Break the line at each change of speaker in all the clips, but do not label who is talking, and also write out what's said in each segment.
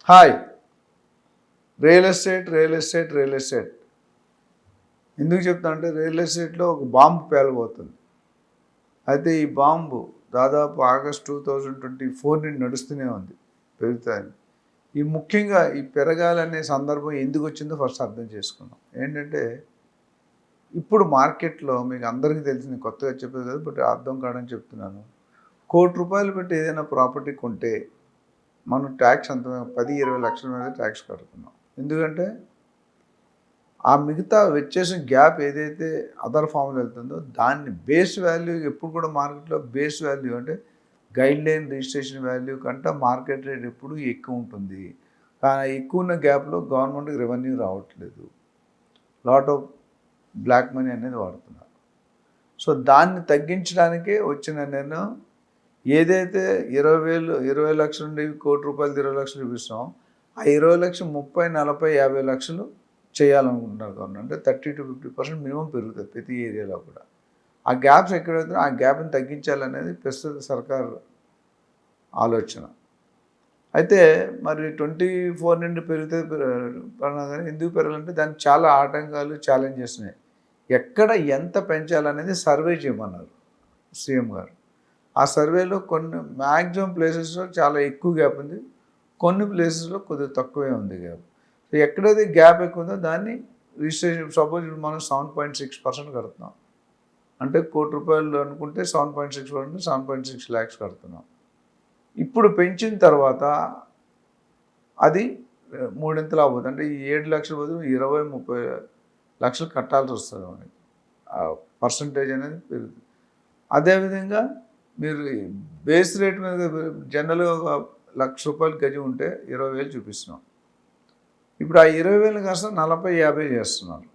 Hi. Real estate ఎందుకు చెప్తా అంటే రియల్ ఎస్టేట్లో ఒక బాంబు పేలబోతుంది. అయితే ఈ బాంబు దాదాపు ఆగస్ట్ 2024 నుండి నడుస్తూనే ఉంది, పెరుగుతాయని. ముఖ్యంగా ఈ పెరగాలనే సందర్భం ఎందుకు వచ్చిందో ఫస్ట్ అర్థం చేసుకున్నాం. ఏంటంటే ఇప్పుడు మార్కెట్లో మీకు అందరికీ తెలిసింది, కొత్తగా చెప్పేది కదా, బట్ అర్థం కావడానికి చెప్తున్నాను. ₹1,00,00,000 పెట్టి ఏదైనా ప్రాపర్టీ కొంటే మనం ట్యాక్స్ అంత 10-20 లక్షల మీద ట్యాక్స్ కడుతున్నాం. ఎందుకంటే ఆ మిగతా వచ్చేసిన గ్యాప్ ఏదైతే అదర్ ఫామ్లో వెళ్తుందో దాన్ని బేస్ వాల్యూ ఎప్పుడు కూడా మార్కెట్లో బేస్ వాల్యూ అంటే గైడ్ లైన్ రిజిస్ట్రేషన్ వాల్యూ కంటే మార్కెట్ రేట్ ఎప్పుడు ఎక్కువ ఉంటుంది. కానీ ఎక్కువ ఉన్న గ్యాప్లో గవర్నమెంట్కి రెవెన్యూ రావట్లేదు, లాట్ ఆఫ్ బ్లాక్ మనీ అనేది వాడుతున్నారు. సో దాన్ని తగ్గించడానికే వచ్చిన నిర్ణయం. ఏదైతే 20 లక్షల నుండి ₹1,00,00,000 20 లక్షలు చూపిస్తాం, ఆ 20 లక్షలు 30, 40, 50 లక్షలు చేయాలనుకుంటున్నారు గవర్నమెంట్. అంటే 30-50% మినిమం పెరుగుతుంది ప్రతి ఏరియాలో కూడా. ఆ గ్యాప్స్ ఎక్కడైతే ఆ గ్యాప్ని తగ్గించాలనేది ప్రస్తుత సర్కార్ ఆలోచన. అయితే మరి 24 నుండి పెరిగితే కానీ ఎందుకు పెరగాలంటే దానికి చాలా ఆటంకాలు, ఛాలెంజెస్ ఉన్నాయి. ఎక్కడ ఎంత పెంచాలనేది సర్వే చేయమన్నారు సీఎం గారు. ఆ సర్వేలో కొన్ని మ్యాక్సిమం ప్లేసెస్లో చాలా ఎక్కువ గ్యాప్ ఉంది, కొన్ని ప్లేసెస్లో కొద్దిగా తక్కువే ఉంది గ్యాప్. సో ఎక్కడైతే గ్యాప్ ఎక్కువ ఉందో దాన్ని రిజిస్ట్రేషన్, సపోజ్ మనం 7.6% కడుతున్నాం అంటే ₹1,00,00,000 అనుకుంటే 7.6% 7.6 lakhs కడుతున్నాం. ఇప్పుడు పెంచిన తర్వాత అది మూడింతలు అవ్వదు. అంటే ఈ 7 లక్షల బదులు 20-30 లక్షలు కట్టాల్సి వస్తుంది మనకి. పర్సంటేజ్ అనేది పెరుగుతుంది. అదేవిధంగా మీరు బేస్ రేట్ మీద జనరల్గా ఒక ₹1,00,000 గజం ఉంటే 20,000 చూపిస్తున్నాం. ఇప్పుడు ఆ 20,000 కాస్త 40-50 చేస్తున్నారు.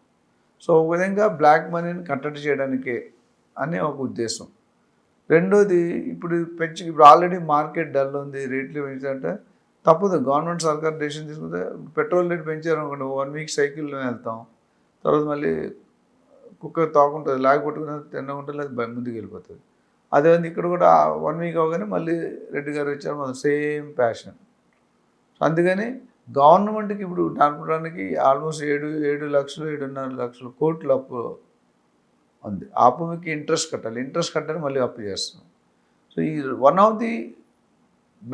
సో ఒక విధంగా బ్లాక్ మనీని కట్టడి చేయడానికే అనే ఒక ఉద్దేశం. రెండోది ఇప్పుడు ఆల్రెడీ మార్కెట్ డల్ ఉంది, రేట్లు పెంచాలంటే తప్పదు. గవర్నమెంట్ సర్కార్ డెసిషన్ తీసుకుంటే పెట్రోల్ రేట్ పెంచారనుకోండి, 1 వీక్ సైకిల్లో వెళ్తాం, తర్వాత మళ్ళీ కుక్క తాకుంటుంది, లేకపోతే తినకుండా లేదు ముందుకు వెళ్ళిపోతుంది. అదే ఇక్కడ కూడా 1 వీక్ అవగానే మళ్ళీ రెడ్డి గారు వచ్చారు, మన సేమ్ ప్యాషన్. అందుకని గవర్నమెంట్కి ఇప్పుడు నడపడానికి ఆల్మోస్ట్ 7 లక్షలు 7.5 లక్షల కోట్లు అప్పు ఉంది. ఆ అప్పుకి ఇంట్రెస్ట్ కట్టాలి, ఇంట్రెస్ట్ కట్టాలి, మళ్ళీ అప్పు చేస్తున్నాం. సో ఈ one of the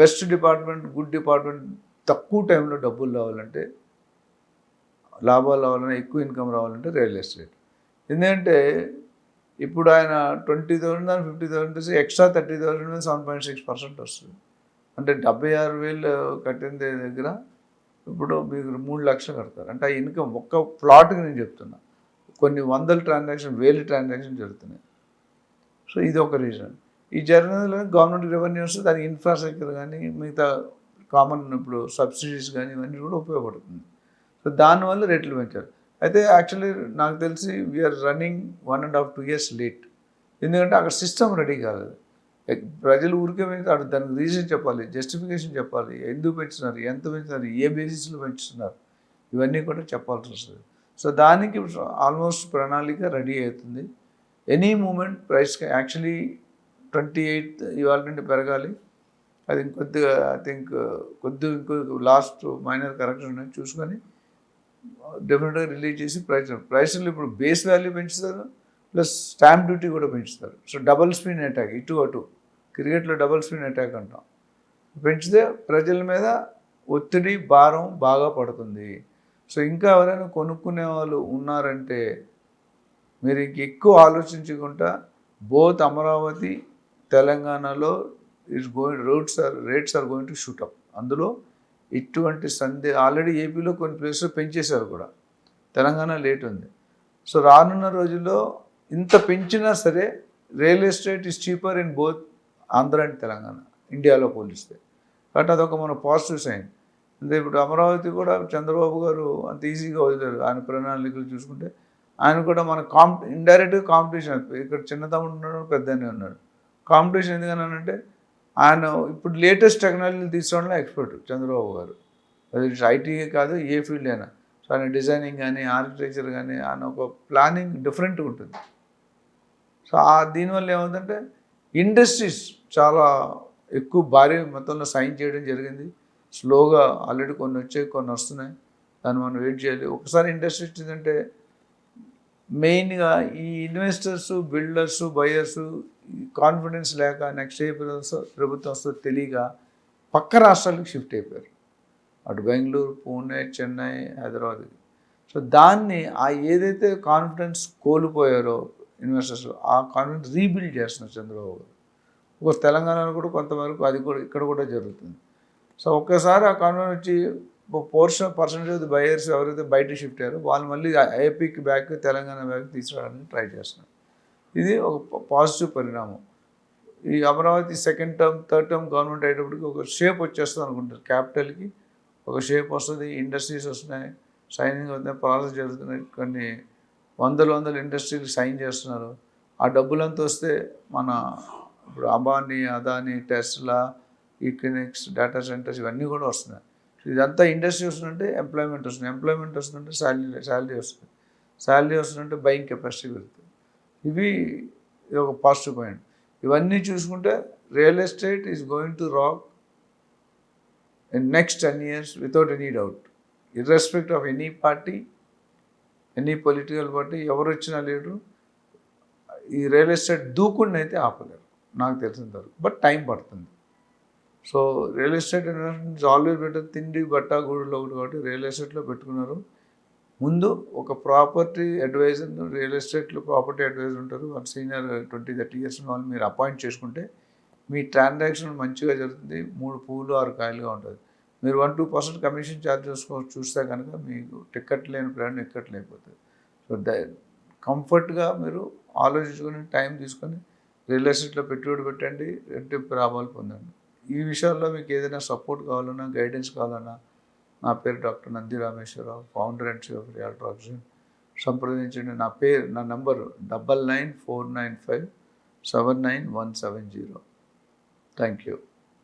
best department, good department, తక్కువ టైంలో డబ్బులు రావాలంటే, లాభాలు రావాలంటే, ఎక్కువ ఇన్కమ్ రావాలంటే రియల్ ఎస్టేట్. ఎందుకంటే ఇప్పుడు ఆయన 20,000 దాని 50,000 చేసి ఎక్స్ట్రా 30,000 మీద 7.6% వస్తుంది. అంటే 76,000 కట్టిన దగ్గర ఇప్పుడు మీకు 3 లక్షలు కడతారు. అంటే ఆ ఇన్కమ్ ఒక్క ప్లాట్కి నేను చెప్తున్నా, కొన్ని వందల ట్రాన్సాక్షన్, 1000 ట్రాన్సాక్షన్ జరుగుతున్నాయి. సో ఇది ఒక రీజన్. ఈ జర్నీలో గవర్నమెంట్ రెవెన్యూ వస్తే దానికి ఇన్ఫ్రాస్ట్రక్చర్ కానీ మిగతా కామన్ ఇప్పుడు సబ్సిడీస్ కానీ ఇవన్నీ కూడా ఉపయోగపడుతుంది. సో దానివల్ల రేట్లు పెంచారు. అయితే యాక్చువల్లీ నాకు తెలిసి వీఆర్ రన్నింగ్ 1.5-2 years లేట్. ఎందుకంటే అక్కడ సిస్టమ్ రెడీ కాలేదు. ప్రజలు ఊరికే పెంచుతారు, దానికి రీజన్ చెప్పాలి, జస్టిఫికేషన్ చెప్పాలి, ఎందుకు పెంచుతున్నారు, ఎంత పెంచుతున్నారు, ఏ బేసిస్లో పెంచుతున్నారు, ఇవన్నీ కూడా చెప్పాల్సి వస్తుంది. సో దానికి ఆల్మోస్ట్ ప్రణాళిక రెడీ అవుతుంది. ఎనీ మూమెంట్ ప్రైస్ యాక్చువల్లీ 28 ఇవాళ నుండి పెరగాలి. అది ఇంకొద్దిగా ఐ థింక్ ఇంకో లాస్ట్ మైనర్ కరెక్షన్ ఉన్నాయి, చూసుకొని డెఫినెట్గా రిలీజ్ చేసి ప్రైస్లు ఇప్పుడు బేస్ వాల్యూ పెంచుతారు, ప్లస్ స్టాంప్ డ్యూటీ కూడా పెంచుతారు. సో డబల్ స్పిన్ అటాక్, ఇటు అటు, క్రికెట్లో డబల్ స్పిన్ అటాక్ అంటాం. పెంచితే ప్రజల మీద ఒత్తిడి, భారం బాగా పడుతుంది. సో ఇంకా ఎవరైనా కొనుక్కునే వాళ్ళు ఉన్నారంటే మీరు ఎక్కువ ఆలోచించకుండా, బోత్ అమరావతి, తెలంగాణలో rates are going to shoot up. అందులో ఇటువంటి ఆల్రెడీ ఏపీలో కొన్ని ప్లేసెస్ పెంచేశారు కూడా, తెలంగాణ లేట్ ఉంది. సో రానున్న రోజుల్లో ఇంత పెంచినా సరే real estate is cheaper in both Andhra and Telangana, ఇండియాలో పోలిస్తే. కాబట్టి అదొక మన పాజిటివ్ సైన్. అంటే ఇప్పుడు అమరావతి కూడా చంద్రబాబు గారు అంత ఈజీగా వదిలేరు. ఆయన ప్రణాళికలు చూసుకుంటే ఆయన కూడా మన ఇండైరెక్ట్గా కాంపిటీషన్. ఇక్కడ చిన్న తమ్ముడు ఉన్నాడు, పెద్దనే ఉన్నాడు. కాంపిటీషన్ ఎందుకనంటే ఆయన ఇప్పుడు లేటెస్ట్ టెక్నాలజీలు తీసుకోవడంలో ఎక్స్పర్ట్ చంద్రబాబు గారు. అది ఐటీఏ కాదు, ఏ ఫీల్డ్ అయినా. సో ఆయన డిజైనింగ్ కానీ, ఆర్కిటెక్చర్ కానీ, ఆయన ఒక ప్లానింగ్ డిఫరెంట్గా ఉంటుంది. సో దీనివల్ల ఏమవుతుందంటే ఇండస్ట్రీస్ చాలా ఎక్కువ భారీ మొత్తంలో సైన్ చేయడం జరిగింది. స్లోగా ఆల్రెడీ కొన్ని వచ్చాయి, కొన్ని వస్తున్నాయి. దాన్ని మనం వెయిట్ చేయాలి. ఒకసారి ఇండస్ట్రీ వచ్చిందంటే మెయిన్గా ఈ ఇన్వెస్టర్స్, బిల్డర్స్, బయర్స్ కాన్ఫిడెన్స్ లేక నెక్స్ట్ ఏ ప్రభుత్వం వస్తుందో తెలియక పక్క రాష్ట్రాలకు షిఫ్ట్ అయిపోయారు. అటు బెంగళూరు, పూణే, చెన్నై, హైదరాబాద్. సో దాన్ని ఏదైతే కాన్ఫిడెన్స్ కోల్పోయారో ఇన్వెస్టర్స్, ఆ కాన్ఫిడెన్స్ రీబిల్డ్ చేస్తున్నారు చంద్రబాబు గారు. ఒక తెలంగాణలో కూడా కొంతవరకు అది కూడా ఇక్కడ కూడా జరుగుతుంది. సో ఒక్కసారి ఆ కాన్ఫిడెన్స్ వచ్చి పర్సంటేజ్ ఆఫ్ ది బయర్స్ ఎవరైతే బయట షిఫ్ట్ అయ్యారో వాళ్ళు మళ్ళీ ఏపీకి బ్యాక్, తెలంగాణ బ్యాక్ తీసుకురావడానికి ట్రై చేస్తున్నారు. ఇది ఒక పాజిటివ్ పరిణామం. ఈ Amaravati second term, third term government అయ్యేటప్పటికి ఒక షేప్ వచ్చేస్తుంది అనుకుంటారు. క్యాపిటల్కి ఒక షేప్ వస్తుంది, ఇండస్ట్రీస్ వస్తున్నాయి, సైనింగ్ అవుతున్నాయి, ప్రాసెస్ జరుగుతున్నాయి, కొన్ని వందల ఇండస్ట్రీలు సైన్ చేస్తున్నారు. ఆ డబ్బులంతా వస్తే మన ఇప్పుడు Ambani, Adani, Tesla, Equinix, data centres ఇవన్నీ కూడా వస్తున్నాయి. ఇదంతా ఇండస్ట్రీ వస్తుందంటే ఎంప్లాయ్మెంట్ వస్తుంది, ఎంప్లాయ్మెంట్ వస్తుందంటే శాలరీ వస్తుంది, శాలరీ వస్తుందంటే బయింగ్ కెపాసిటీ పెరుగుతుంది. ఇది ఒక పాజిటివ్ పాయింట్. ఇవన్నీ చూసుకుంటే real estate is going to rock in next 10 years without any doubt, irrespective of any party, any political party, ఎవరు వచ్చినా లీడరు ఈ రియల్ ఎస్టేట్ దూకుడిని అయితే ఆపలేరు నాకు తెలిసినంత వరకు. బట్ టైం పడుతుంది. So real estate investment always better. తిండి బట్ట గూడులో ఒకటి కాబట్టి రియల్ ఎస్టేట్లో పెట్టుకున్నారు. ముందు ఒక ప్రాపర్టీ అడ్వైజర్, రియల్ ఎస్టేట్లో ప్రాపర్టీ అడ్వైజర్ ఉంటారు, వాళ్ళు సీనియర్ 20-30 years వాళ్ళు మీరు అపాయింట్ చేసుకుంటే మీ ట్రాన్సాక్షన్ మంచిగా జరుగుతుంది. 3 పువ్వులు 6 కాయలుగా ఉంటుంది. మీరు 1-2% కమిషన్ ఛార్జ్ చూస్తే కనుక మీకు టికెట్ లేని ప్రయాణం ఎక్కట్లు అయిపోతుంది. సో కంఫర్ట్గా మీరు ఆలోచించుకొని టైం తీసుకొని రియల్ ఎస్టేట్లో పెట్టుబడి పెట్టండి, రెట్టింపు లాభాలు పొందండి. ఈ విషయాల్లో మీకు ఏదైనా సపోర్ట్ కావాలన్నా, గైడెన్స్ కావాలన్నా నా పేరు doctor Nandi Rameshwar Rao, founder and CEO of realtor oxygen. సంప్రదించండి. నా నంబరు 9949579170. Thank you.